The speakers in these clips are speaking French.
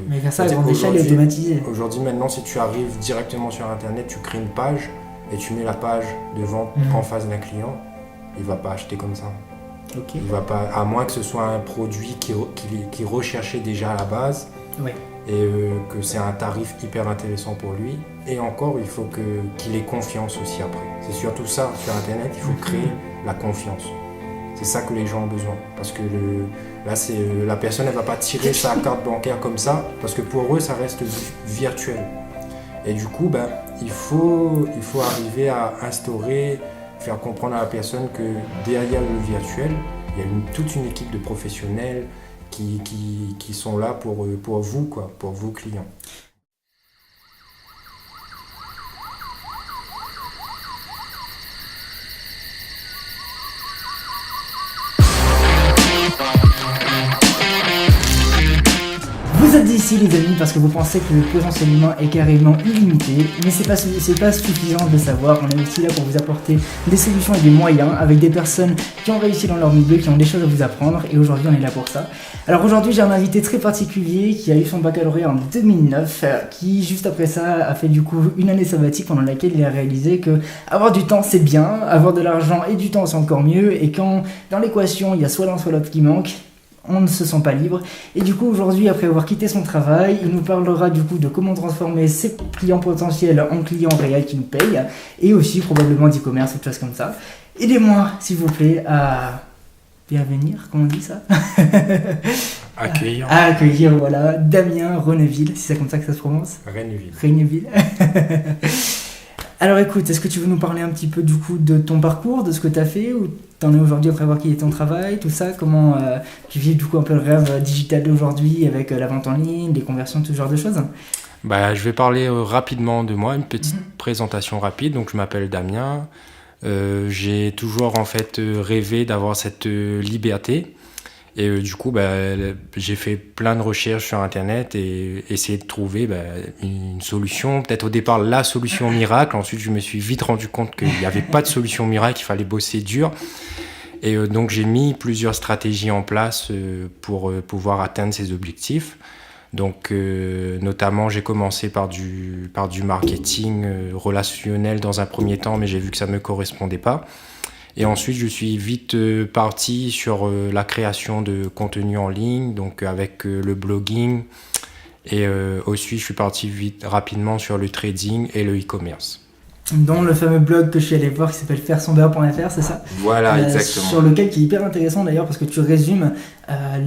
Mais faire ça à grande échelle et automatisé. Aujourd'hui, maintenant, si tu arrives directement sur Internet, tu crées une page et tu mets la page de vente en face d'un client, il va pas acheter comme ça. Okay. Il va pas, à moins que ce soit un produit qui recherchait déjà à la base. Ouais. Et que c'est un tarif hyper intéressant pour lui. Et encore, il faut qu'il ait confiance aussi après. C'est surtout ça, sur Internet, il faut créer la confiance. C'est ça que les gens ont besoin. Parce que là, la personne, elle ne va pas tirer sa carte bancaire comme ça, parce que pour eux, ça reste virtuel. Et du coup, il faut arriver à instaurer, faire comprendre à la personne que derrière le virtuel, il y a toute une équipe de professionnels qui sont là pour vous, quoi, pour vos clients. Vous êtes ici les amis parce que vous pensez que le potentiel humain est carrément illimité, mais c'est pas suffisant de le savoir. On est aussi là pour vous apporter des solutions et des moyens avec des personnes qui ont réussi dans leur milieu, qui ont des choses à vous apprendre, et aujourd'hui on est là pour ça. Alors aujourd'hui j'ai un invité très particulier qui a eu son baccalauréat en 2009, qui juste après ça a fait du coup une année sabbatique pendant laquelle il a réalisé que avoir du temps c'est bien, avoir de l'argent et du temps c'est encore mieux, et quand dans l'équation il y a soit l'un soit l'autre qui manque, on ne se sent pas libre. Et du coup aujourd'hui, après avoir quitté son travail, il nous parlera du coup de comment transformer ses clients potentiels en clients réels qui nous payent, et aussi probablement d'e-commerce ou de choses comme ça. Aidez-moi s'il vous plaît à bienvenir, comment on dit ça? Accueillir, voilà, Damien Reneville, si c'est comme ça que ça se prononce. Reneville. Alors écoute, est-ce que tu veux nous parler un petit peu du coup de ton parcours, de ce que tu as fait, ou t'en es aujourd'hui après avoir quitté ton travail, tout ça, comment tu vis du coup un peu le rêve digital d'aujourd'hui avec la vente en ligne, les conversions, tout ce genre de choses? Je vais parler rapidement de moi, une petite présentation rapide. Donc je m'appelle Damien, j'ai toujours en fait rêvé d'avoir cette liberté. Et du coup, j'ai fait plein de recherches sur Internet et essayé de trouver une solution. Peut-être au départ, la solution miracle. Ensuite, je me suis vite rendu compte qu'il n'y avait pas de solution miracle, il fallait bosser dur. Et donc, j'ai mis plusieurs stratégies en place pour pouvoir atteindre ces objectifs. Donc, notamment, j'ai commencé par du marketing relationnel dans un premier temps, mais j'ai vu que ça ne me correspondait pas. Et ensuite, je suis vite parti sur la création de contenu en ligne, donc avec le blogging. Et ensuite, je suis parti rapidement sur le trading et le e-commerce. Dont le fameux blog que je suis allé voir qui s'appelle fairesonbeurre.fr, c'est ça? Voilà, exactement. Sur lequel qui est hyper intéressant d'ailleurs parce que tu résumes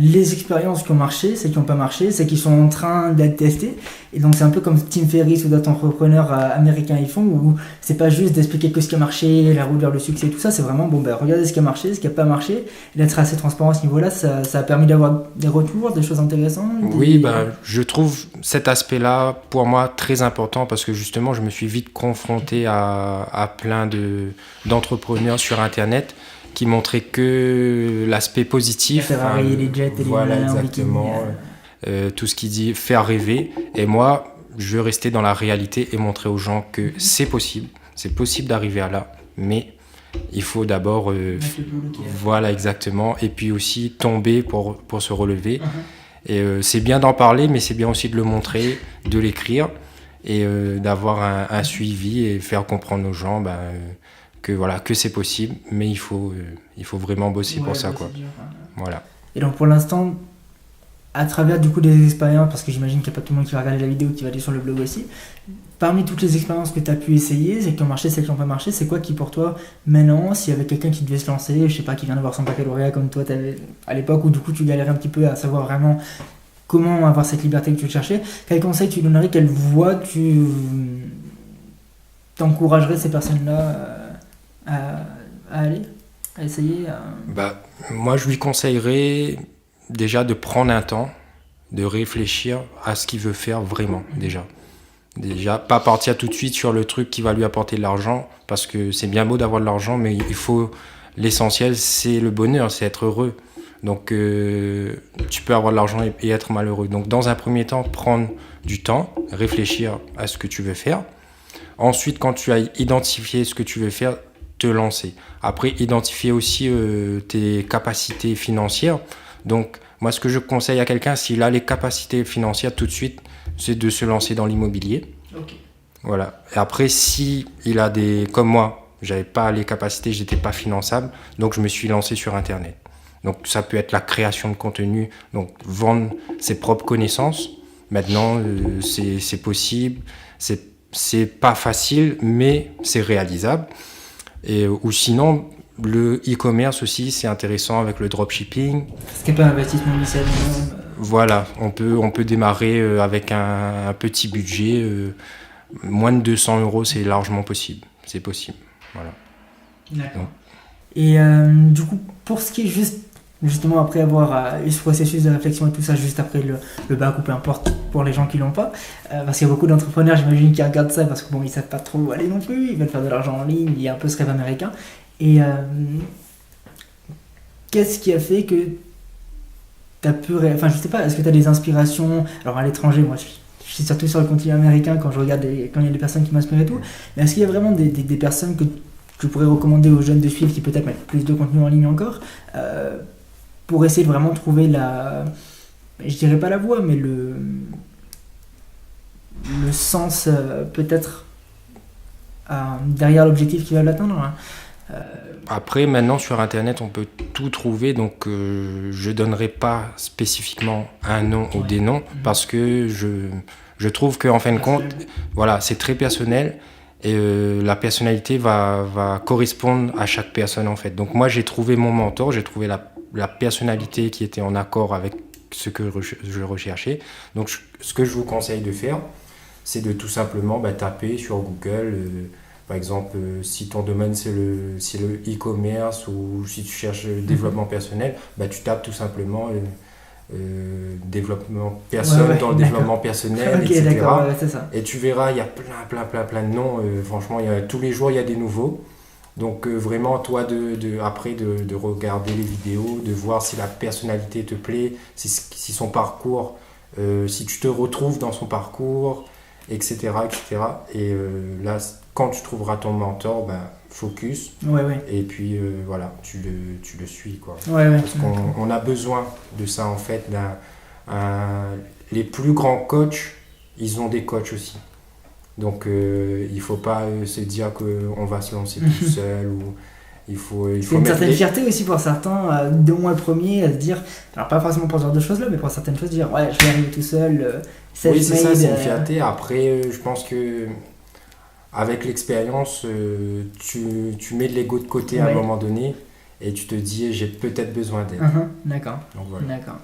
les expériences qui ont marché, celles qui n'ont pas marché, celles qui sont en train d'être testées. Et donc c'est un peu comme Tim Ferriss ou d'autres entrepreneurs américains ils font, où c'est pas juste d'expliquer que ce qui a marché, la route vers le succès et tout ça, c'est vraiment regardez ce qui a marché, ce qui n'a pas marché, et d'être assez transparent à ce niveau-là, ça a permis d'avoir des retours, des choses intéressantes. Oui, je trouve cet aspect-là pour moi très important parce que justement je me suis vite confronté à plein d'entrepreneurs sur Internet qui montraient que l'aspect positif. Les Ferrari, les jets, et voilà, les exactement. Tout ce qui dit faire rêver. Et moi, je veux rester dans la réalité et montrer aux gens que c'est possible d'arriver à là, mais il faut d'abord voilà, exactement, et puis aussi tomber pour se relever. Et c'est bien d'en parler, mais c'est bien aussi de le montrer, de l'écrire et d'avoir un suivi et faire comprendre aux gens que c'est possible, mais il faut vraiment bosser pour ça, quoi. Dur, Voilà. Et donc pour l'instant, à travers du coup des expériences, parce que j'imagine qu'il n'y a pas tout le monde qui va regarder la vidéo, qui va aller sur le blog aussi, parmi toutes les expériences que tu as pu essayer, celles qui ont marché, celles qui n'ont pas marché, c'est quoi qui pour toi, maintenant, s'il y avait quelqu'un qui devait se lancer, je sais pas, qui vient d'avoir son baccalauréat comme toi t'avais à l'époque, où du coup tu galérais un petit peu à savoir vraiment comment avoir cette liberté que tu cherchais, quel conseil tu donnerais, quelle voie tu t'encouragerais ces personnes-là à aller, à essayer moi je lui conseillerais déjà de prendre un temps, de réfléchir à ce qu'il veut faire vraiment, déjà pas partir tout de suite sur le truc qui va lui apporter de l'argent, parce que c'est bien beau d'avoir de l'argent, mais l'essentiel c'est le bonheur, c'est être heureux. Donc tu peux avoir de l'argent et être malheureux. Donc dans un premier temps, prendre du temps, réfléchir à ce que tu veux faire. Ensuite, quand tu as identifié ce que tu veux faire, te lancer. Après, identifier aussi tes capacités financières. Donc Moi, ce que je conseille à quelqu'un, s'il a les capacités financières tout de suite, c'est de se lancer dans l'immobilier. Ok. Voilà. Et après, si il a des... Comme moi, j'avais pas les capacités, j'étais pas finançable, donc je me suis lancé sur Internet. Donc ça peut être la création de contenu, donc vendre ses propres connaissances. Maintenant, c'est possible, c'est pas facile, mais c'est réalisable. Et, ou sinon, le e-commerce aussi, c'est intéressant avec le dropshipping. Ce qui n'est pas un investissement initial. Voilà, on peut démarrer avec un petit budget. Moins de 200 euros, c'est largement possible. C'est possible. Voilà. D'accord. Et du coup, pour ce qui est justement après avoir eu ce processus de réflexion et tout ça, juste après le bac ou peu importe pour les gens qui l'ont pas, parce qu'il y a beaucoup d'entrepreneurs, j'imagine, qui regardent ça parce que bon, ils savent pas trop où aller non plus, ils veulent faire de l'argent en ligne, il y a un peu ce rêve américain. Et qu'est-ce qui a fait que t'as pu... Enfin, je sais pas, est-ce que tu as des inspirations, alors à l'étranger, moi je suis surtout sur le continent américain quand je regarde quand il y a des personnes qui m'inspirent et tout, mais est-ce qu'il y a vraiment des personnes que tu pourrais recommander aux jeunes de suivre qui peut-être mettent plus de contenu en ligne encore, pour essayer de vraiment trouver je dirais pas la voie, mais le sens peut-être derrière l'objectif qu'ils veulent atteindre, hein. Après, maintenant sur Internet, on peut tout trouver, donc je donnerai pas spécifiquement un nom ou des noms, parce que je trouve qu'en fin de compte, voilà, c'est très personnel. Et la personnalité va correspondre à chaque personne en fait. Donc moi j'ai trouvé mon mentor, j'ai trouvé la personnalité qui était en accord avec ce que je recherchais. Donc ce que je vous conseille de faire, c'est de tout simplement taper sur Google, par exemple si ton domaine c'est le e-commerce ou si tu cherches le développement personnel, tu tapes tout simplement développement personnel, dans le développement personnel, okay, etc. C'est ça. Et tu verras, il y a plein de noms. Franchement, tous les jours, il y a des nouveaux. Donc vraiment, toi, après de regarder les vidéos, de voir si la personnalité te plaît, si son parcours, si tu te retrouves dans son parcours, etc. etc. Et là, quand tu trouveras ton mentor, focus. Et puis voilà, tu le suis, quoi. Parce qu'on a besoin de ça en fait. Les plus grands coachs, ils ont des coachs aussi. Donc il faut pas se dire qu'on va se lancer tout seul ou il faut c'est une certaine fierté aussi pour certains, de moi le premier, à se dire, alors pas forcément pour ce genre de choses là, mais pour certaines choses, dire ouais, je vais arriver tout seul, oui, c'est ça, c'est une fierté. Après je pense que avec l'expérience, tu mets de l'ego de côté à un moment donné et tu te dis j'ai peut-être besoin d'aide. D'accord. Donc, voilà. D'accord.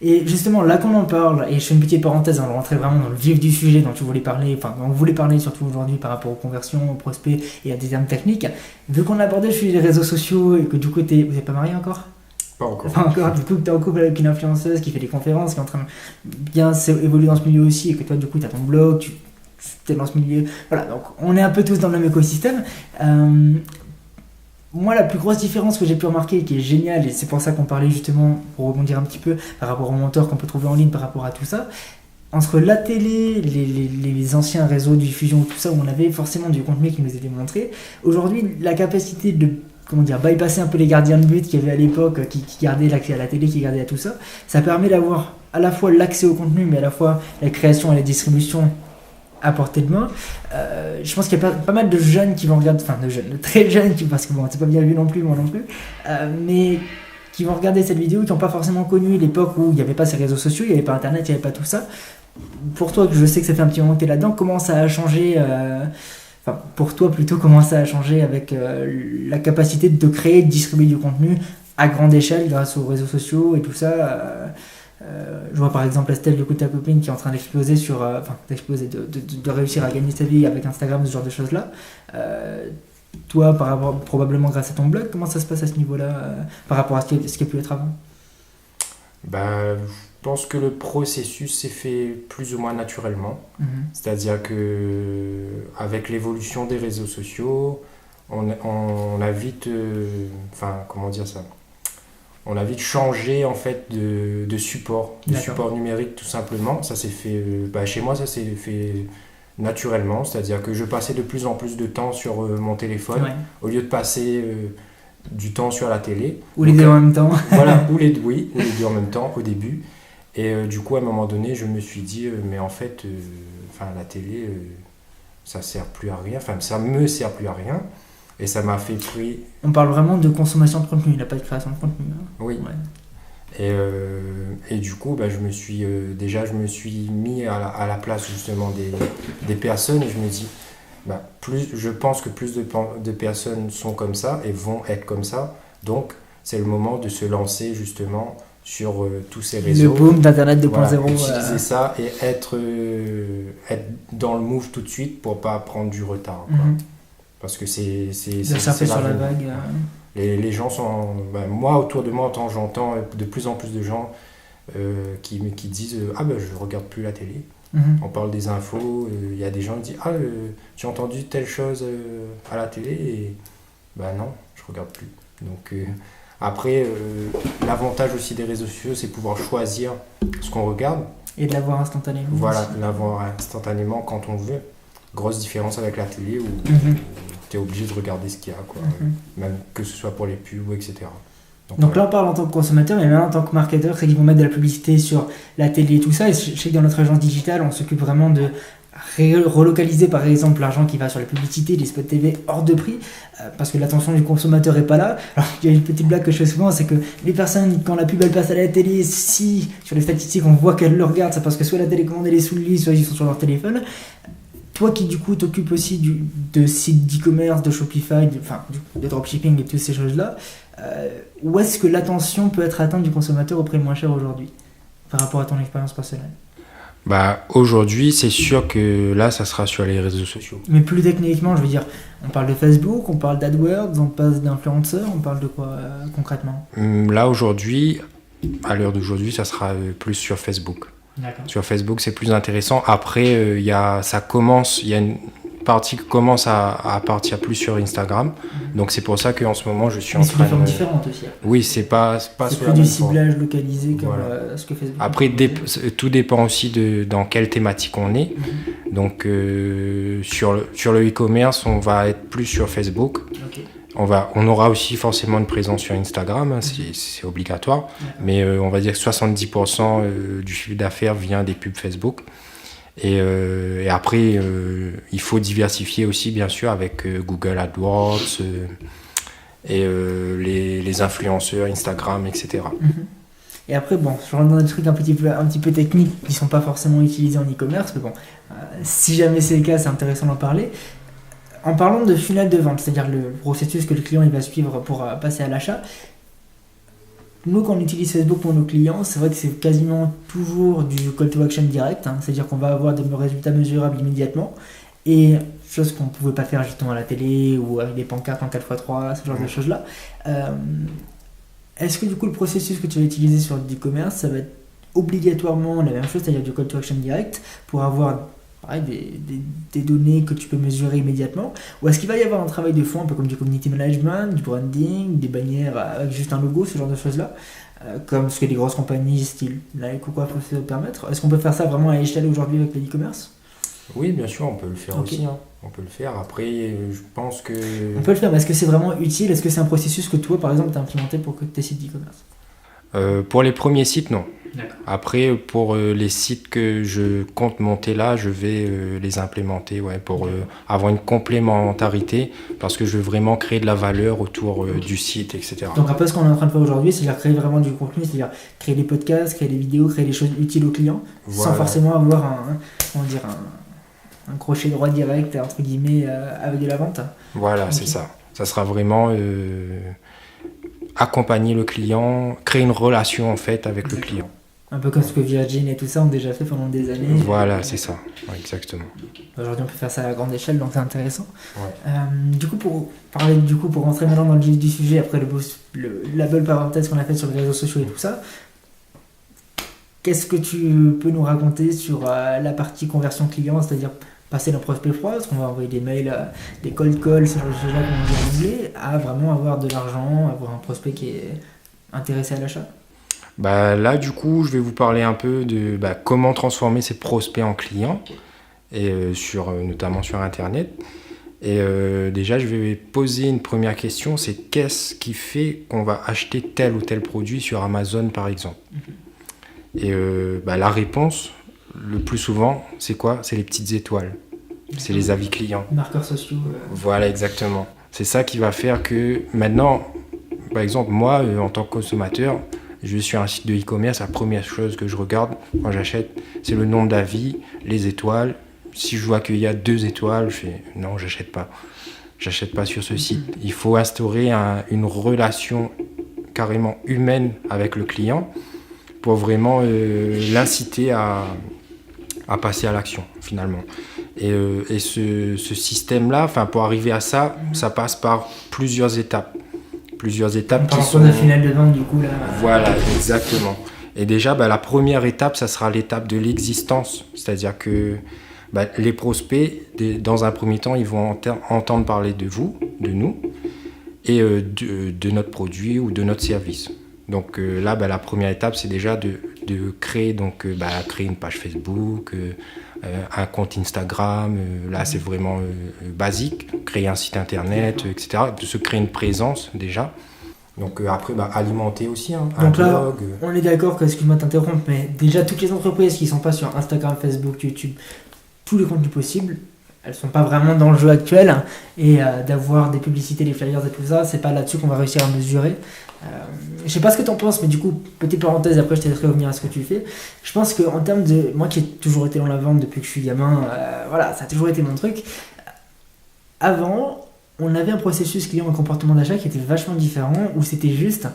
Et justement, là qu'on en parle, et je fais une petite parenthèse, on va rentrer vraiment dans le vif du sujet dont tu voulais parler, enfin, dont on voulait parler surtout aujourd'hui par rapport aux conversions, aux prospects et à des termes techniques. Vu qu'on a abordé le sujet des réseaux sociaux et que du coup, vous n'êtes pas marié encore ? Pas encore. Pas encore. Du coup, tu es en couple avec une influenceuse qui fait des conférences, qui est en train de bien évoluer dans ce milieu aussi, et que toi, du coup, tu as ton blog, tu es dans ce milieu. Voilà, donc on est un peu tous dans le même écosystème. Moi, la plus grosse différence que j'ai pu remarquer, qui est géniale, et c'est pour ça qu'on parlait justement, pour rebondir un petit peu, par rapport aux mentors qu'on peut trouver en ligne, par rapport à tout ça, entre la télé, les anciens réseaux de diffusion, tout ça, où on avait forcément du contenu qui nous était montré, aujourd'hui, la capacité de bypasser un peu les gardiens de but qu'il y avait à l'époque, qui gardaient l'accès à la télé, qui gardaient à tout ça, ça permet d'avoir à la fois l'accès au contenu, mais à la fois la création et la distribution à portée de main. Je pense qu'il y a pas mal de jeunes qui vont regarder, enfin de très jeunes, parce que bon, c'est pas bien vu non plus, moi non plus, mais qui vont regarder cette vidéo, qui n'ont pas forcément connu l'époque où il n'y avait pas ces réseaux sociaux, il n'y avait pas internet, il n'y avait pas tout ça. Pour toi, que je sais que ça fait un petit moment que tu es là-dedans, comment ça a changé, pour toi plutôt, comment ça a changé avec la capacité de créer, de distribuer du contenu à grande échelle grâce aux réseaux sociaux et tout ça. Je vois par exemple Estelle, du coup ta copine, qui est en train d'exploser de réussir à gagner sa vie avec Instagram, ce genre de choses là. Toi, probablement grâce à ton blog, comment ça se passe à ce niveau-là, par rapport à ce qui a pu être avant? Je pense que le processus s'est fait plus ou moins naturellement. C'est-à-dire que avec l'évolution des réseaux sociaux, on a vite, comment dire ça, on a vite changé en fait de support, support numérique tout simplement. Ça s'est fait, chez moi ça s'est fait naturellement, c'est-à-dire que je passais de plus en plus de temps sur mon téléphone, au lieu de passer du temps sur la télé. Ou les deux en même temps. Voilà, ou les deux en même temps au début. Et du coup, à un moment donné, je me suis dit, mais en fait, la télé, ça sert plus à rien. Enfin, ça me sert plus à rien. Et ça m'a fait pris... On parle vraiment de consommation de contenu, il n'y a pas de création de contenu. Hein. Oui. Ouais. Et du coup, je me suis mis à la place justement des personnes et je me dis, je pense que plus de personnes sont comme ça et vont être comme ça. Donc, c'est le moment de se lancer justement sur tous ces réseaux. Le boom d'Internet 2.0. Voilà, utiliser ça et être dans le move tout de suite pour pas prendre du retard. Quoi. Parce que c'est surfer sur la vague. Les gens sont... moi, autour de moi, j'entends de plus en plus de gens qui disent « Ah je regarde plus la télé ». On parle des infos, il y a des gens qui disent « Ah, tu as entendu telle chose à la télé ?» Et non, je regarde plus. Donc après, l'avantage aussi des réseaux sociaux, c'est pouvoir choisir ce qu'on regarde. Et de l'avoir instantanément. Voilà, l'avoir instantanément quand on veut. Grosse différence avec la télé où tu es obligé de regarder ce qu'il y a, quoi. Même que ce soit pour les pubs, etc. Donc là, on parle en tant que consommateur, mais même en tant que marketeur, c'est qu'ils vont mettre de la publicité sur la télé et tout ça. Et je sais que dans notre agence digitale, on s'occupe vraiment de relocaliser, par exemple, l'argent qui va sur la publicité, les spots TV hors de prix, parce que l'attention du consommateur n'est pas là. Alors, il y a une petite blague que je fais souvent, c'est que les personnes, quand la pub elle passe à la télé, si sur les statistiques on voit qu'elles le regardent, c'est parce que soit la télécommande elle est sous le lit, soit ils sont sur leur téléphone. Toi qui du coup t'occupes aussi de sites d'e-commerce, de Shopify, de dropshipping et toutes ces choses-là, où est-ce que l'attention peut être atteinte du consommateur au prix le moins cher aujourd'hui par rapport à ton expérience personnelle? Aujourd'hui, c'est sûr que là, ça sera sur les réseaux sociaux. Mais plus techniquement, je veux dire, on parle de Facebook, on parle d'AdWords, on parle d'influenceurs, on parle de quoi concrètement? Là, aujourd'hui, à l'heure d'aujourd'hui, ça sera plus sur Facebook. D'accord. Sur Facebook, c'est plus intéressant. Après, il y a une partie qui commence à partir plus sur Instagram. Donc, c'est pour ça qu'en ce moment, je suis en train de... Mais c'est une forme différente aussi. Oui, c'est pas c'est plus du ciblage localisé comme ce que Facebook... Après, tout dépend aussi dans quelle thématique on est. Donc, sur le e-commerce, on va être plus sur Facebook. Okay. On aura aussi forcément une présence sur Instagram, c'est obligatoire, mais on va dire que 70% du chiffre d'affaires vient des pubs Facebook. Et après, il faut diversifier aussi, bien sûr, avec Google AdWords et les influenceurs, Instagram, etc. Et après, je rentre dans des trucs un petit peu techniques qui ne sont pas forcément utilisés en e-commerce, mais si jamais c'est le cas, c'est intéressant d'en parler. En parlant de funnel de vente, c'est-à-dire le processus que le client il va suivre pour passer à l'achat, nous quand on utilise Facebook pour nos clients, c'est vrai que c'est quasiment toujours du call to action direct, c'est-à-dire qu'on va avoir des résultats mesurables immédiatement, et chose qu'on ne pouvait pas faire justement à la télé ou avec des pancartes en 4x3, ce genre de choses-là. Est-ce que du coup le processus que tu vas utiliser sur le e-commerce, ça va être obligatoirement la même chose, c'est-à-dire du call to action direct, pour avoir... des données que tu peux mesurer immédiatement, ou est-ce qu'il va y avoir un travail de fond un peu comme du community management, du branding, des bannières avec juste un logo, ce genre de choses là, comme ce que les grosses compagnies style Nike ou quoi peuvent se permettre? Est-ce qu'on peut faire ça vraiment à échelle aujourd'hui avec le e-commerce? Oui, bien sûr, on peut le faire aussi. On peut le faire. Après, je pense que... On peut le faire, mais est-ce que c'est vraiment utile? Est-ce que c'est un processus que toi, par exemple, tu as implémenté pour tes sites d'e-commerce? Pour les premiers sites, non. D'accord. Après, pour les sites que je compte monter là, je vais les implémenter pour avoir une complémentarité, parce que je veux vraiment créer de la valeur autour du site, etc. Donc un peu ce qu'on est en train de faire aujourd'hui, c'est-à-dire créer vraiment du contenu, c'est-à-dire créer des podcasts, créer des vidéos, créer des choses utiles aux clients, sans forcément avoir un crochet droit direct, entre guillemets, avec de la vente. Voilà, okay. C'est ça. Ça sera vraiment... accompagner le client, créer une relation en fait avec le client. Un peu comme ce que Virgin et tout ça ont déjà fait pendant des années. Voilà, c'est ça, exactement. Aujourd'hui, on peut faire ça à grande échelle, donc c'est intéressant. Ouais. Du coup, pour rentrer maintenant dans le vif du sujet, après la belle parenthèse qu'on a faite sur les réseaux sociaux et tout ça, qu'est-ce que tu peux nous raconter sur la partie conversion client, c'est-à-dire passer d'un prospect froid, parce qu'on va envoyer des mails, des cold calls, ce genre de choses-là qu'on dit en anglais, à vraiment avoir de l'argent, avoir un prospect qui est intéressé à l'achat? Là, du coup, je vais vous parler un peu de comment transformer ces prospects en clients, et notamment sur Internet. Et déjà, je vais poser une première question, c'est qu'est-ce qui fait qu'on va acheter tel ou tel produit sur Amazon, par exemple? Et la réponse, le plus souvent, c'est quoi? C'est les petites étoiles. C'est les avis clients. Marqueurs sociaux. Voilà, exactement. C'est ça qui va faire que maintenant, par exemple, moi, en tant que consommateur, je vais sur un site de e-commerce, la première chose que je regarde quand j'achète, c'est le nombre d'avis, les étoiles. Si je vois qu'il y a 2 étoiles, je fais non, j'achète pas. J'achète pas sur ce site. Il faut instaurer une relation carrément humaine avec le client pour vraiment l'inciter à passer à l'action finalement. Et ce système-là, pour arriver à ça, ça passe par plusieurs étapes. Plusieurs étapes qui sont... la finale de vente, du coup, là. Voilà, exactement. Et déjà, la première étape, ça sera l'étape de l'existence. C'est-à-dire que les prospects, dans un premier temps, ils vont entendre parler de vous, de nous, et de notre produit ou de notre service. Donc là, la première étape, c'est déjà de créer, créer une page Facebook, un compte Instagram. Là, c'est vraiment basique. Créer un site internet, etc. De se créer une présence déjà. Donc après, alimenter aussi un donc blog. Là, on est d'accord que, excuse-moi de t'interrompre, mais déjà toutes les entreprises qui ne sont pas sur Instagram, Facebook, YouTube, tous les contenus possibles, elles ne sont pas vraiment dans le jeu actuel. Et d'avoir des publicités, des flyers et tout ça, c'est pas là-dessus qu'on va réussir à mesurer. Je sais pas ce que tu en penses, mais du coup, petite parenthèse, après je te laisserai revenir à ce que tu fais. Je pense qu'en termes de... Moi qui ai toujours été dans la vente depuis que je suis gamin, voilà, ça a toujours été mon truc. Avant, on avait un processus client et comportement d'achat qui était vachement différent, où c'était juste,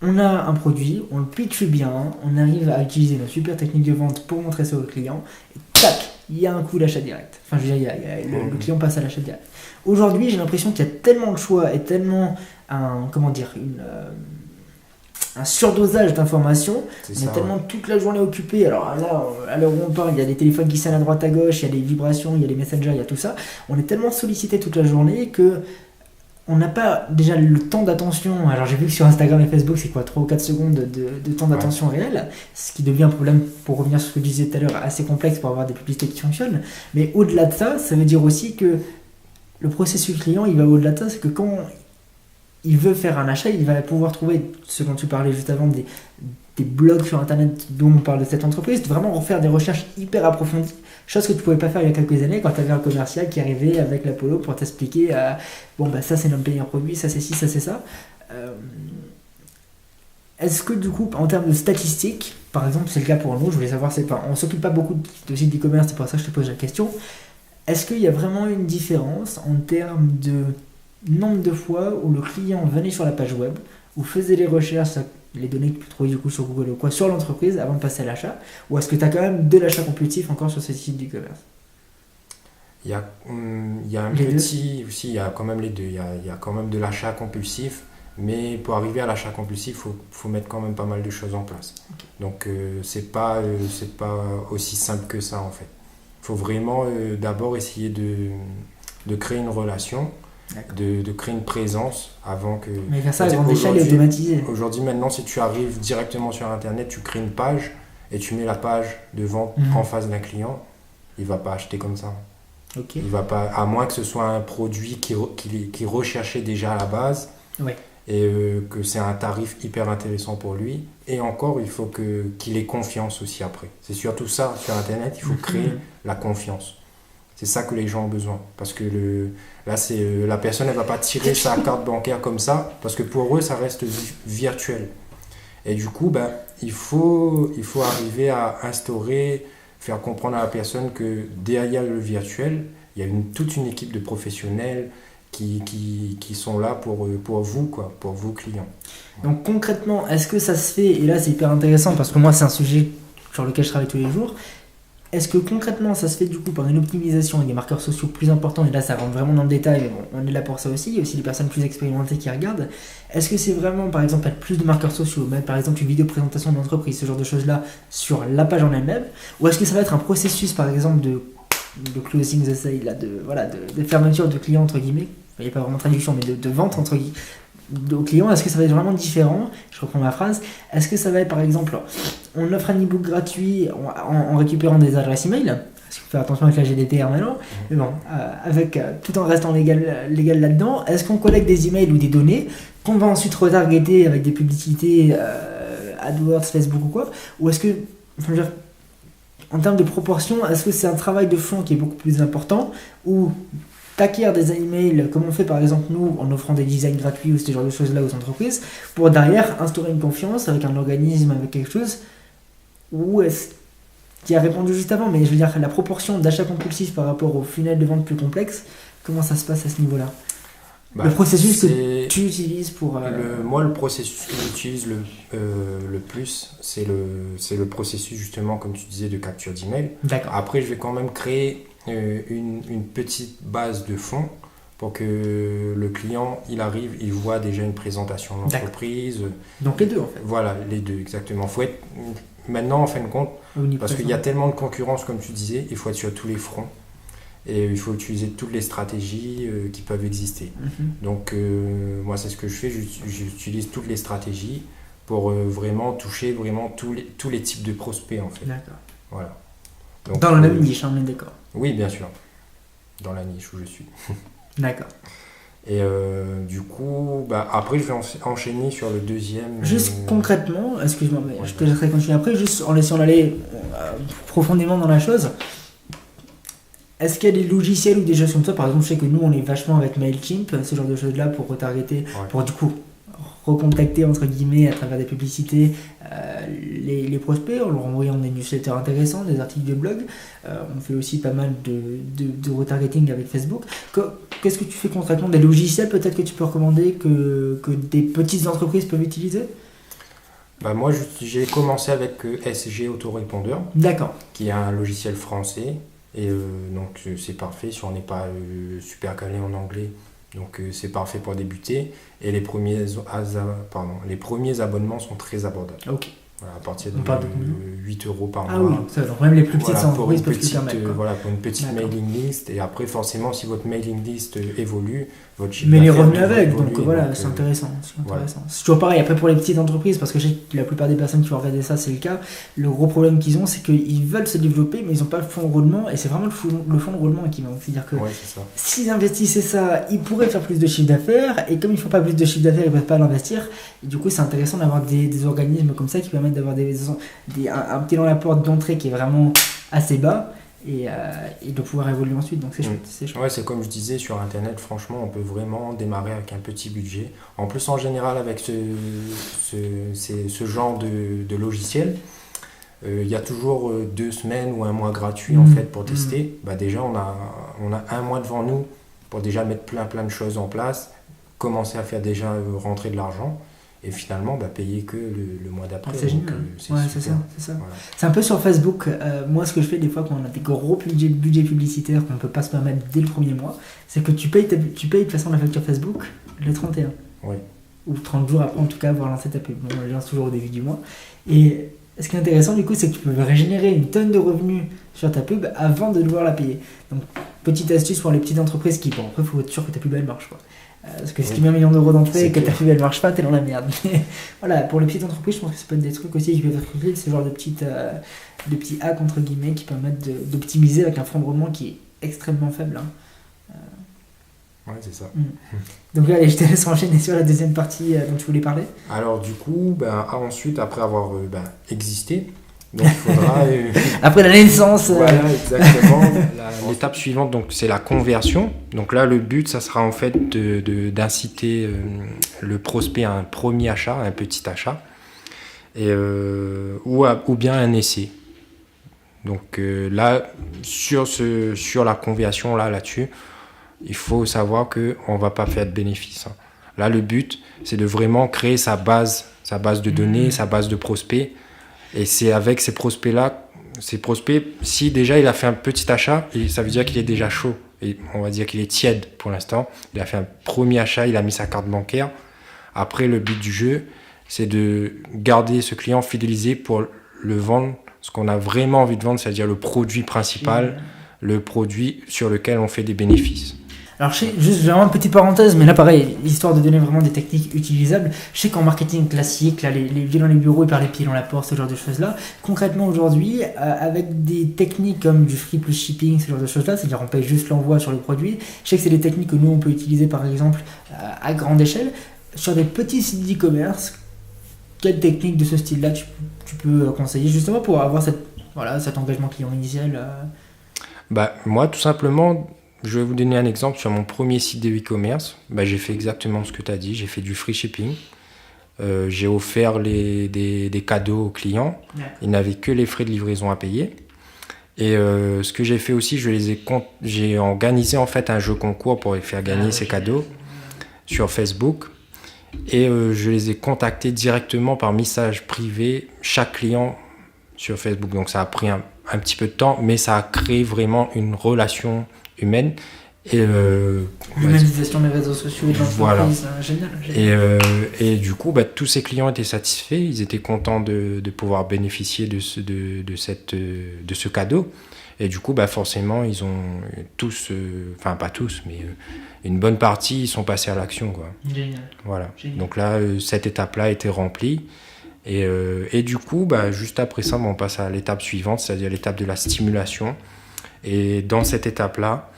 on a un produit, on le pitch bien, on arrive à utiliser nos super techniques de vente pour montrer ça au client, et tac, il y a un coup d'achat direct. Enfin, je veux dire, le client passe à l'achat direct. Aujourd'hui, j'ai l'impression qu'il y a tellement de choix et tellement un surdosage d'informations. On est tellement toute la journée occupé. Alors là, à l'heure où on parle, il y a des téléphones qui sonnent à droite à gauche, il y a des vibrations, il y a les messengers, il y a tout ça. On est tellement sollicité toute la journée que on n'a pas déjà le temps d'attention. Alors j'ai vu que sur Instagram et Facebook, c'est quoi, 3 ou 4 secondes de temps d'attention réel, ce qui devient un problème, pour revenir sur ce que je disais tout à l'heure, assez complexe pour avoir des publicités qui fonctionnent. Mais au-delà de ça, ça veut dire aussi que le processus client, il va au-delà de ça, c'est que quand il veut faire un achat, il va pouvoir trouver, ce dont tu parlais juste avant, des blogs sur internet dont on parle de cette entreprise, de vraiment refaire des recherches hyper approfondies, chose que tu ne pouvais pas faire il y a quelques années quand tu avais un commercial qui arrivait avec l'Apollo pour t'expliquer ça c'est notre meilleur produit, ça c'est ci, ça c'est ça. Est-ce que du coup, en termes de statistiques, par exemple, c'est le cas pour nous, je voulais savoir, on ne s'occupe pas beaucoup de sites d'e-commerce, c'est pour ça que je te pose la question. Est-ce qu'il y a vraiment une différence en termes de nombre de fois où le client venait sur la page web, ou faisait les recherches, les données que tu peux trouver du coup sur Google ou quoi, sur l'entreprise avant de passer à l'achat, ou est-ce que tu as quand même de l'achat compulsif encore sur ces sites d'e-commerce? Il y a un petit aussi, il y a quand même les deux. Il y a quand même de l'achat compulsif, mais pour arriver à l'achat compulsif, faut mettre quand même pas mal de choses en place. Okay. Donc c'est pas aussi simple que ça en fait. Il faut vraiment d'abord essayer de créer une relation, de créer une présence avant que... Mais faire ça à grande échelle et automatisé. Aujourd'hui, maintenant, si tu arrives directement sur Internet, tu crées une page et tu mets la page de vente en face d'un client, il ne va pas acheter comme ça. Okay. Il va pas, à moins que ce soit un produit qui recherchait déjà à la base, ouais. Et que c'est un tarif hyper intéressant pour lui. Et encore, il faut qu'il ait confiance aussi après. C'est surtout ça, sur Internet, il faut créer la confiance. C'est ça que les gens ont besoin. Parce que la personne, elle ne va pas tirer sa carte bancaire comme ça, parce que pour eux, ça reste virtuel. Et du coup, il faut arriver à faire comprendre à la personne que derrière le virtuel, il y a toute une équipe de professionnels qui sont là pour vous, quoi, pour vos clients. Donc concrètement, est-ce que ça se fait, et là c'est hyper intéressant parce que moi c'est un sujet sur lequel je travaille tous les jours, est-ce que concrètement ça se fait du coup par une optimisation et des marqueurs sociaux plus importants, et là ça rentre vraiment dans le détail, mais bon, on est là pour ça aussi, il y a aussi des personnes plus expérimentées qui regardent, est-ce que c'est vraiment par exemple mettre plus de marqueurs sociaux, mettre par exemple une vidéo présentation de l'entreprise, ce genre de choses là sur la page en elle-même, ou est-ce que ça va être un processus par exemple de closing the sale, là, de fermeture de clients entre guillemets, il n'y a pas vraiment de traduction, mais de vente entre guillemets aux clients? Est-ce que ça va être vraiment différent? Je reprends ma phrase. Est-ce que ça va être par exemple, on offre un e-book gratuit en récupérant des adresses email, qu'il faut faire attention avec la GDPR maintenant, mais bon, tout en restant légal là-dedans, est-ce qu'on collecte des emails ou des données qu'on va ensuite retargeter avec des publicités AdWords, Facebook ou quoi, ou est-ce que, enfin, je veux dire, en termes de proportion, est-ce que c'est un travail de fond qui est beaucoup plus important, ou t'acquiers des emails, comme on fait par exemple nous, en offrant des designs gratuits ou ce genre de choses-là aux entreprises, pour derrière instaurer une confiance avec un organisme, avec quelque chose, ou est-ce qui a répondu juste avant, mais je veux dire, la proportion d'achat compulsif par rapport au funnel de vente plus complexe, comment ça se passe à ce niveau-là? Le processus que tu utilises pour... Moi, le processus que j'utilise le plus, c'est le processus justement, comme tu disais, de capture d'email. D'accord. Après, je vais quand même créer une petite base de fonds pour que le client, il arrive, il voit déjà une présentation de l'entreprise. Donc les deux en fait. Voilà, les deux, exactement. Faut être, maintenant, en fin de compte, parce qu'il y a tellement de concurrence, comme tu disais, il faut être sur tous les fronts. Et il faut utiliser toutes les stratégies qui peuvent exister. Donc moi, c'est ce que je fais, j'utilise toutes les stratégies pour vraiment toucher vraiment tous les types de prospects en fait. D'accord. Voilà. Donc, dans la même niche, on est d'accord. Oui, bien sûr. Dans la niche où je suis. D'accord. Et du coup, après je vais enchaîner sur le deuxième. Juste concrètement, excuse-moi, mais je te laisserai continuer après, juste en laissant aller profondément dans la chose. Est-ce qu'il y a des logiciels ou des choses comme ça? Par exemple, je sais que nous, on est vachement avec MailChimp, ce genre de choses-là, pour retargeter, pour du coup recontacter, entre guillemets, à travers des publicités, les prospects, en leur envoyant des newsletters intéressants, des articles de blog. On fait aussi pas mal de retargeting avec Facebook. Qu'est-ce que tu fais concrètement? Des logiciels peut-être que tu peux recommander que des petites entreprises peuvent utiliser? Moi, j'ai commencé avec SG Autorépondeur. D'accord. Qui est un logiciel français. Et donc c'est parfait si on n'est pas super calé en anglais, donc c'est parfait pour débuter. Et les premiers abonnements sont très abordables. Ok. Voilà, à partir de 8 € par mois. Ah oui, ça, donc même les plus petites entreprises peuvent se permettre. Voilà, pour une petite mailing list. Et après, forcément, si votre mailing list évolue, votre chiffre mais les revenus avec, évoluer, donc voilà, c'est intéressant. C'est toujours pareil, après pour les petites entreprises, parce que je sais que la plupart des personnes qui vont regarder ça, c'est le cas. Le gros problème qu'ils ont, c'est qu'ils veulent se développer, mais ils n'ont pas le fonds de roulement, et c'est vraiment le fonds de roulement qui manque. C'est-à-dire que s'ils investissaient ça, ils pourraient faire plus de chiffre d'affaires, et comme ils ne font pas plus de chiffre d'affaires, ils ne peuvent pas l'investir. Et du coup, c'est intéressant d'avoir des organismes comme ça qui permettent d'avoir un petit dans la porte d'entrée qui est vraiment assez bas. Et de pouvoir évoluer ensuite, donc c'est chouette. Ouais, c'est comme je disais, sur internet, franchement, on peut vraiment démarrer avec un petit budget. En plus, en général, avec ce genre de logiciel, il y a toujours 2 semaines ou un mois gratuit en fait pour tester. Déjà, on a un mois devant nous pour déjà mettre plein de choses en place, commencer à faire déjà rentrer de l'argent. Et finalement, payer que le mois d'après. C'est génial. C'est ça. Voilà. C'est un peu sur Facebook. Moi, ce que je fais des fois quand on a des gros budgets publicitaires qu'on ne peut pas se permettre dès le premier mois, c'est que tu payes de toute façon la facture Facebook le 31. Oui. Ou 30 jours après, en tout cas, avoir lancé ta pub. Bon, on la lance toujours au début du mois. Et ce qui est intéressant, du coup, c'est que tu peux régénérer une tonne de revenus sur ta pub avant de devoir la payer. Donc, petite astuce pour les petites entreprises qui, après, il faut être sûr que ta pub elle marche, quoi. Parce que si tu mets 1 million d'euros d'entrée et que ta pub elle marche pas, t'es dans la merde. Mais voilà, pour les petites entreprises, je pense que ça peut être des trucs aussi qui peuvent être utiles, ce genre de petits hacks entre guillemets qui permettent d'optimiser avec un fonds de roulement qui est extrêmement faible. Ouais, c'est ça. Donc là, allez, je te laisse enchaîner sur la deuxième partie dont tu voulais parler. Alors du coup, ensuite, après avoir existé, donc il faudra... après la naissance... Voilà, exactement. L'étape suivante, donc, c'est la conversion. Donc là, le but, ça sera en fait d'inciter le prospect à un premier achat, un petit achat, ou bien un essai. Donc là, sur la conversion, là-dessus, il faut savoir qu'on ne va pas faire de bénéfice. Là, le but, c'est de vraiment créer sa base de données, sa base de prospects. Et c'est avec ces prospects-là, si déjà il a fait un petit achat, ça veut dire qu'il est déjà chaud. Et on va dire qu'il est tiède pour l'instant. Il a fait un premier achat, il a mis sa carte bancaire. Après, le but du jeu, c'est de garder ce client fidélisé pour le vendre, ce qu'on a vraiment envie de vendre, c'est-à-dire le produit principal, le produit sur lequel on fait des bénéfices. Alors, juste vraiment une petite parenthèse, mais là pareil, histoire de donner vraiment des techniques utilisables. Je sais qu'en marketing classique, là, les vieux dans les bureaux et par les pieds dans la porte, ce genre de choses-là, concrètement aujourd'hui, avec des techniques comme du free plus shipping, ce genre de choses-là, c'est-à-dire on paye juste l'envoi sur le produit, je sais que c'est des techniques que nous on peut utiliser par exemple à grande échelle. Sur des petits sites d'e-commerce, quelle technique de ce style-là tu peux conseiller justement pour avoir cet engagement client initial Moi, tout simplement, je vais vous donner un exemple. Sur mon premier site de e-commerce, j'ai fait exactement ce que tu as dit. J'ai fait du free shipping. J'ai offert des cadeaux aux clients. Ouais. Ils n'avaient que les frais de livraison à payer. Et ce que j'ai fait aussi, j'ai organisé en fait un jeu concours pour faire gagner ces cadeaux sur Facebook. Et je les ai contactés directement par message privé, chaque client sur Facebook. Donc ça a pris un petit peu de temps, mais ça a créé vraiment une relation humaine. Et l'humanisation des réseaux sociaux et de l'entreprise, voilà. Génial. Et du coup, tous ces clients étaient satisfaits, ils étaient contents de pouvoir bénéficier de ce cadeau. Et du coup, forcément, ils ont tous, enfin pas tous, mais une bonne partie, ils sont passés à l'action, quoi. Génial. Voilà. Génial. Donc là, cette étape-là a été remplie. Et du coup, juste après ça, on passe à l'étape suivante, c'est-à-dire l'étape de la stimulation. Et dans cette étape-là,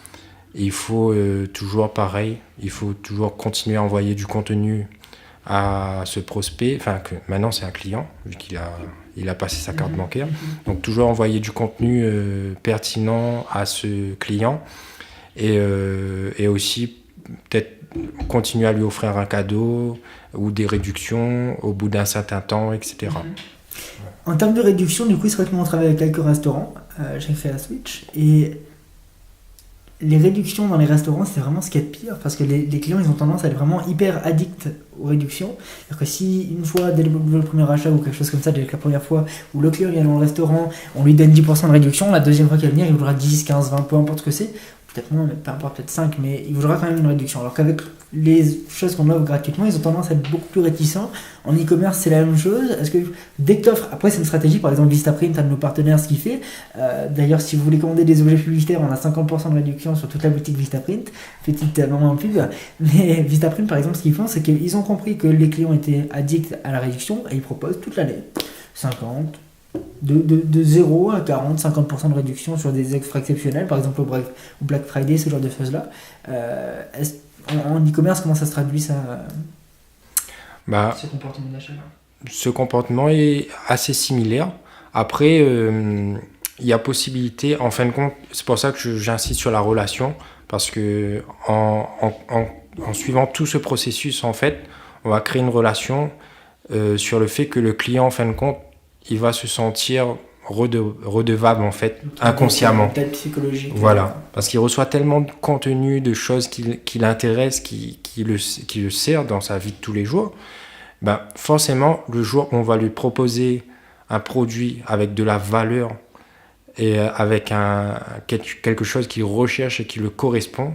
il faut toujours pareil, il faut toujours continuer à envoyer du contenu à ce prospect, enfin que maintenant c'est un client, vu qu'il a passé sa carte bancaire. Donc toujours envoyer du contenu pertinent à ce client et aussi peut-être continuer à lui offrir un cadeau ou des réductions au bout d'un certain temps, etc. En termes de réduction, du coup, c'est vrai que nous on travaille avec quelques restaurants, j'ai fait la Switch, et les réductions dans les restaurants, c'est vraiment ce qu'il y a de pire, parce que les clients, ils ont tendance à être vraiment hyper addicts aux réductions. C'est-à-dire que si une fois, dès le premier achat ou quelque chose comme ça, dès la première fois où le client vient dans le restaurant, on lui donne 10% de réduction, la deuxième fois qu'il va venir, il voudra 10, 15, 20, peu importe ce que c'est, peut-être moins, mais peu importe, peut-être 5, mais il voudra quand même une réduction. Alors qu'avec les choses qu'on offre gratuitement, ils ont tendance à être beaucoup plus réticents. En e-commerce, c'est la même chose. Est-ce que dès que tu offres, après c'est une stratégie, par exemple Vistaprint, un de nos partenaires, ce qu'il fait. D'ailleurs, si vous voulez commander des objets publicitaires, on a 50% de réduction sur toute la boutique Vistaprint. Petite moment en pub. Mais Vistaprint, par exemple, ce qu'ils font, c'est qu'ils ont compris que les clients étaient addicts à la réduction et ils proposent toute l'année 50, de 0 à 40, 50% de réduction sur des offres exceptionnelles, par exemple au Black Friday, ce genre de choses-là. En e-commerce, comment ça se traduit ça ce comportement d'achat? Ce comportement est assez similaire. Après, il y a possibilité, en fin de compte, c'est pour ça que j'insiste sur la relation, parce que en suivant tout ce processus, en fait, on va créer une relation sur le fait que le client, en fin de compte, il va se sentir redevable, en fait, inconsciemment. Peut-être psychologique. Voilà, parce qu'il reçoit tellement de contenu, de choses qui l'intéressent, qui le sert dans sa vie de tous les jours. Forcément, le jour où on va lui proposer un produit avec de la valeur et avec quelque chose qu'il recherche et qui le correspond,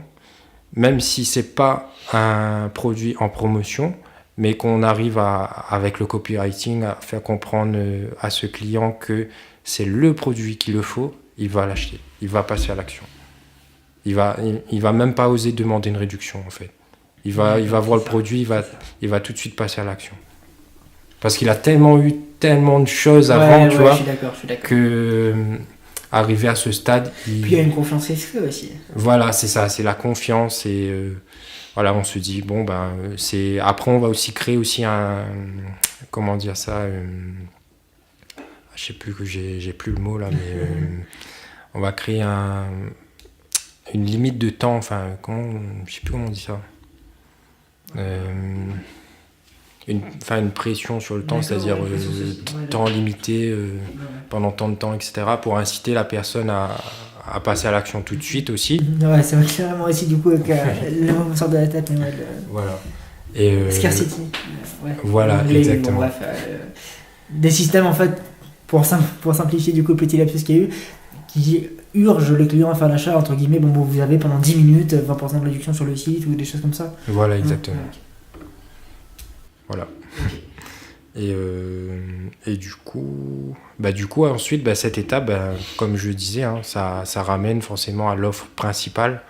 même si c'est pas un produit en promotion, mais qu'on arrive avec le copywriting à faire comprendre à ce client que c'est le produit qu'il le faut, il va l'acheter, il va passer à l'action. Il va même pas oser demander une réduction, en fait. Il va voir le produit, il va tout de suite passer à l'action. Parce qu'il a eu tellement de choses avant, tu vois, je suis d'accord. que arrivé à ce stade... Puis il y a une confiance risquée aussi. Voilà, c'est ça, c'est la confiance et voilà, on se dit, c'est... Après, on va aussi créer aussi comment dire ça je sais plus, j'ai plus le mot là, mais on va créer une limite de temps, je sais plus comment on dit ça. Une pression sur le temps, c'est-à-dire temps limité pendant tant de temps, etc., pour inciter la personne à passer à l'action tout de suite aussi. Ouais, c'est clairement aussi du coup avec le moment sort de la tête. Voilà. Et scarcity. Voilà, exactement. Bref, des systèmes en fait, pour simplifier du coup le petit lapsus qu'il y a eu, qui urge les clients à faire l'achat, entre guillemets, vous avez pendant 10 minutes 20% de réduction sur le site ou des choses comme ça. Voilà, exactement. Voilà. Et du coup, ensuite, cette étape, comme je disais, ça ramène forcément à l'offre principale.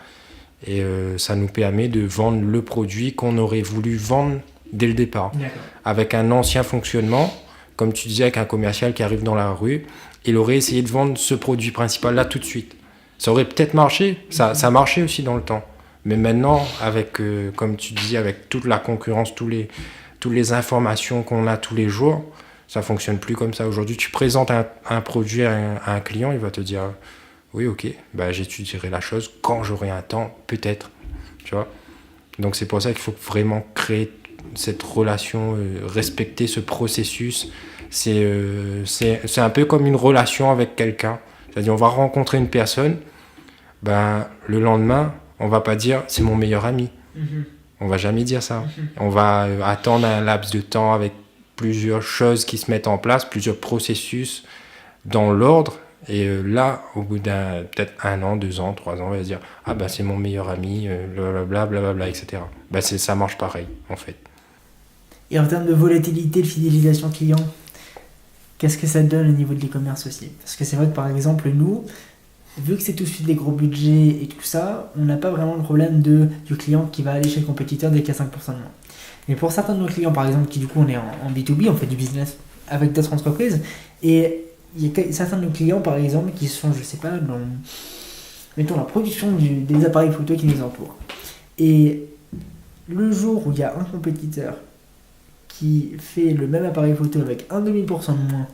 Et ça nous permet de vendre le produit qu'on aurait voulu vendre dès le départ. D'accord. Avec un ancien fonctionnement, comme tu disais, avec un commercial qui arrive dans la rue, il aurait essayé de vendre ce produit principal là tout de suite. Ça aurait peut-être marché, ça marchait aussi dans le temps. Mais maintenant, avec, comme tu dis, avec toute la concurrence, toutes les informations qu'on a tous les jours, ça ne fonctionne plus comme ça. Aujourd'hui, tu présentes un produit à un client, il va te dire « Oui, ok, bah, j'étudierai la chose quand j'aurai un temps, peut-être. » Tu vois ? Donc c'est pour ça qu'il faut vraiment créer cette relation, respecter ce processus. C'est un peu comme une relation avec quelqu'un. C'est-à-dire, on va rencontrer une personne, ben, le lendemain, on va pas dire c'est mon meilleur ami. On va jamais dire ça. On va attendre un laps de temps avec plusieurs choses qui se mettent en place, plusieurs processus dans l'ordre. Et là, au bout d'un peut-être 1 an, 2 ans, 3 ans, on va se dire ah ben c'est mon meilleur ami, blablabla, blablabla, etc. Ben, ça marche pareil en fait. Et en termes de volatilité, de fidélisation client, qu'est-ce que ça donne au niveau de l'e-commerce aussi ? Parce que c'est vrai que par exemple, nous, vu que c'est tout de suite des gros budgets et tout ça, on n'a pas vraiment le problème du client qui va aller chez le compétiteur dès qu'il y a 5% de moins. Mais pour certains de nos clients, par exemple, qui du coup on est en B2B, on fait du business avec d'autres entreprises, et il y a certains de nos clients, par exemple, qui sont, je sais pas, dans, mettons, la production des appareils photo qui nous entourent. Et le jour où il y a un compétiteur qui fait le même appareil photo avec 1,5% de moins,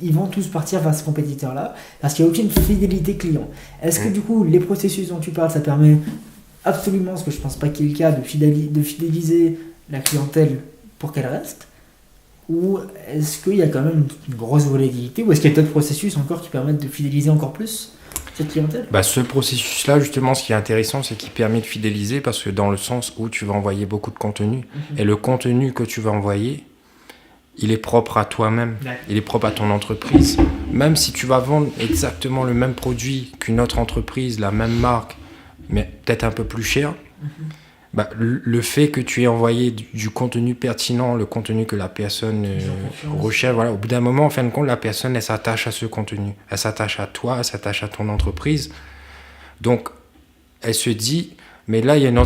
ils vont tous partir vers ce compétiteur-là, parce qu'il n'y a aucune fidélité client. Est-ce que du coup, les processus dont tu parles, ça permet absolument, ce que je pense pas qu'il y ait le cas, de fidéliser la clientèle pour qu'elle reste ? Ou est-ce qu'il y a quand même une grosse volatilité, ou est-ce qu'il y a d'autres processus encore qui permettent de fidéliser encore plus cette clientèle ? Bah, ce processus-là, justement, ce qui est intéressant, c'est qu'il permet de fidéliser, parce que dans le sens où tu vas envoyer beaucoup de contenu, et le contenu que tu vas envoyer, il est propre à toi-même, il est propre à ton entreprise. Même si tu vas vendre exactement le même produit qu'une autre entreprise, la même marque, mais peut-être un peu plus cher, bah, le fait que tu aies envoyé du contenu pertinent, le contenu que la personne recherche, voilà, au bout d'un moment, en fin de compte, la personne, elle s'attache à ce contenu. Elle s'attache à toi, elle s'attache à ton entreprise. Donc, elle se dit, mais là, il y a une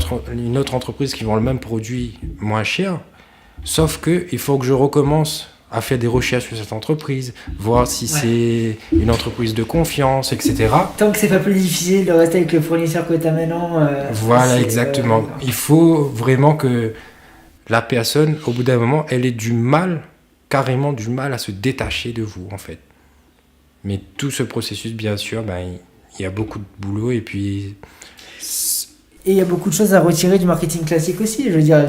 autre entreprise qui vend le même produit moins cher, sauf qu'il faut que je recommence à faire des recherches sur cette entreprise, voir si c'est une entreprise de confiance, etc. Tant que c'est pas plus difficile de rester avec le fournisseur que tu as maintenant. Voilà, exactement. Il faut vraiment que la personne, au bout d'un moment, elle ait carrément du mal à se détacher de vous, en fait. Mais tout ce processus, bien sûr, ben, il y a beaucoup de boulot et puis... Et il y a beaucoup de choses à retirer du marketing classique aussi. Je veux dire,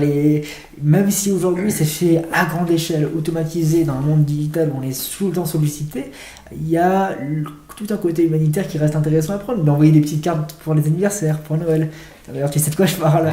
même si aujourd'hui c'est fait à grande échelle, automatisé dans un monde digital où on est tout le temps sollicité, il y a tout un côté humanitaire qui reste intéressant à prendre. D'envoyer des petites cartes pour les anniversaires, pour Noël. D'ailleurs, tu sais de quoi je parle.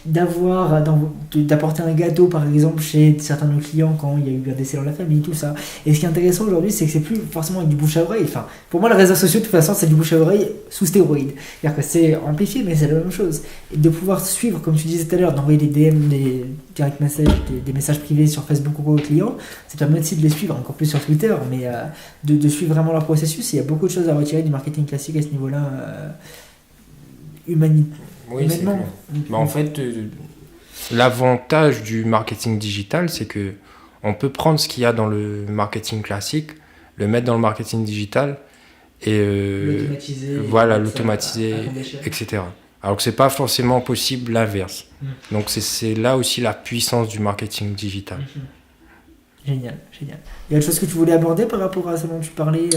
D'apporter un gâteau, par exemple, chez certains de nos clients quand il y a eu un décès dans la famille, tout ça. Et ce qui est intéressant aujourd'hui, c'est que c'est plus forcément avec du bouche à oreille. Enfin, pour moi, les réseaux sociaux, de toute façon, c'est du bouche à oreille sous stéroïdes. C'est-à-dire que c'est amplifié, mais c'est la même chose. Et de pouvoir suivre, comme tu disais tout à l'heure, d'envoyer des DM, des direct messages, des messages privés sur Facebook aux clients, ça permet aussi de les suivre, encore plus sur Twitter, mais de suivre vraiment leur processus. Il y a beaucoup de choses à retirer du marketing classique à ce niveau-là. Humainement. En fait, l'avantage du marketing digital, c'est que on peut prendre ce qu'il y a dans le marketing classique, le mettre dans le marketing digital et l'automatiser, etc. Alors que c'est pas forcément possible l'inverse. Donc c'est là aussi la puissance du marketing digital. Génial. Il y a autre chose que tu voulais aborder par rapport à ce dont tu parlais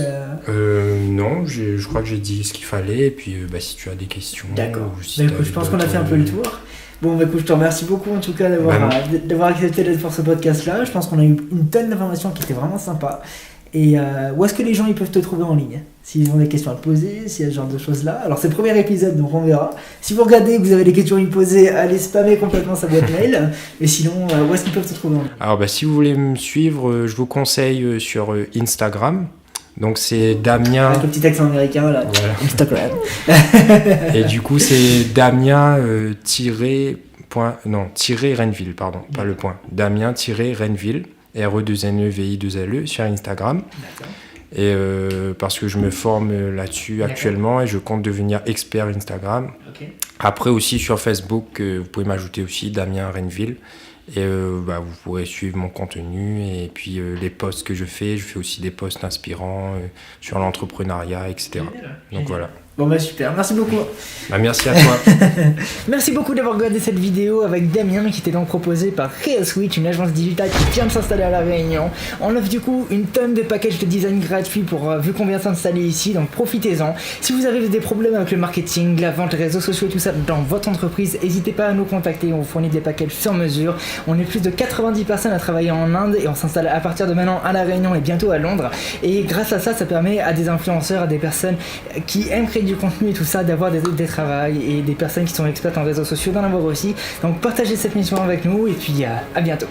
Non, je crois que j'ai dit ce qu'il fallait. Et puis, si tu as des questions... D'accord. Je pense qu'on a fait un peu le tour. Bon, écoute, je te remercie beaucoup en tout cas d'avoir accepté d'être pour ce podcast-là. Je pense qu'on a eu une tonne d'informations qui étaient vraiment sympas. Et où est-ce que les gens ils peuvent te trouver en ligne ? S'ils ont des questions à te poser, s'il y a ce genre de choses-là. Alors, c'est le premier épisode, donc on verra. Si vous regardez et que vous avez des questions à lui poser, allez spammer complètement sa boîte mail. Et sinon, où est-ce qu'ils peuvent te trouver en ligne ? Alors, si vous voulez me suivre, je vous conseille sur Instagram. Donc, c'est Damien... Avec le petit accent américain, là. Voilà. Instagram. Et du coup, c'est Damien-Renville, pardon, pas le point. Damien-Renville, R-E-2-N-E-V-I-2-L-E sur Instagram. D'accord. Et parce que je me forme là-dessus actuellement et je compte devenir expert Instagram. Ok. Après aussi sur Facebook, vous pouvez m'ajouter aussi Damien Renville. Et vous pourrez suivre mon contenu et puis les posts que je fais aussi des posts inspirants sur l'entrepreneuriat, etc. Donc voilà. Bon bah super, merci beaucoup. Bah, merci à toi. Merci beaucoup d'avoir regardé cette vidéo avec Damien qui était donc proposé par RealSwitch, une agence digitale qui vient de s'installer à La Réunion. On offre du coup une tonne de packages de design gratuits vu qu'on vient de s'installer ici, donc profitez-en. Si vous avez des problèmes avec le marketing, la vente, les réseaux sociaux et tout ça dans votre entreprise, n'hésitez pas à nous contacter, on vous fournit des packages sur mesure. On est plus de 90 personnes à travailler en Inde et on s'installe à partir de maintenant à La Réunion et bientôt à Londres. Et grâce à ça, ça permet à des influenceurs, à des personnes qui aiment créer du contenu et tout ça, d'avoir des travails et des personnes qui sont expertes en réseaux sociaux d'en avoir aussi. Donc partagez cette mission avec nous et puis à bientôt.